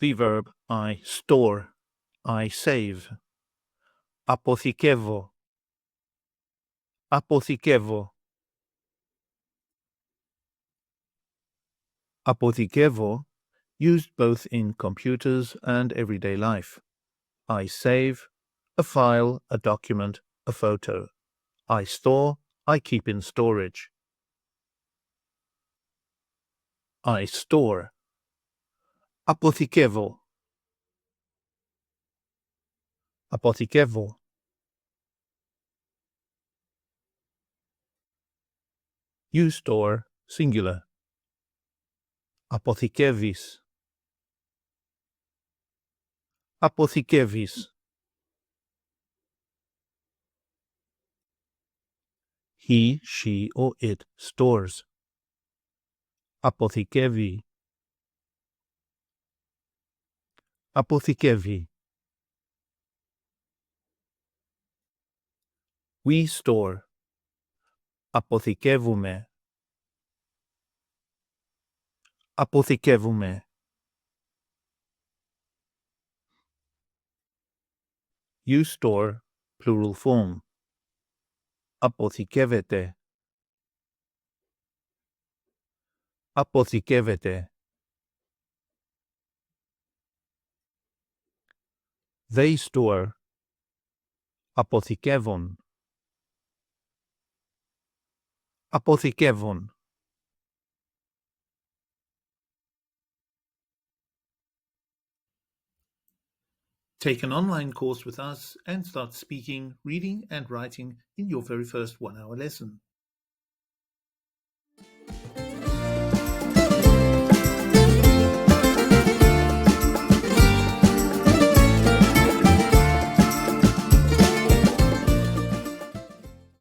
The verb I store, I save. Αποθηκεύω. Αποθηκεύω. Αποθηκεύω, used both in computers and everyday life. I save, a file, a document, a photo. I store, I keep in storage. I store. Αποθηκεύω. Αποθηκεύω. You store, singular. Αποθηκεύεις. Αποθηκεύεις. He, she, or it stores. Αποθηκεύει. Αποθηκεύει. We store. Αποθηκεύουμε. Αποθηκεύουμε. You store, plural form. Αποθηκεύεται. Αποθηκεύεται. They store. Αποθηκεύουν. Αποθηκεύουν. Take an online course with us and start speaking, reading and writing in your very first 1-hour lesson.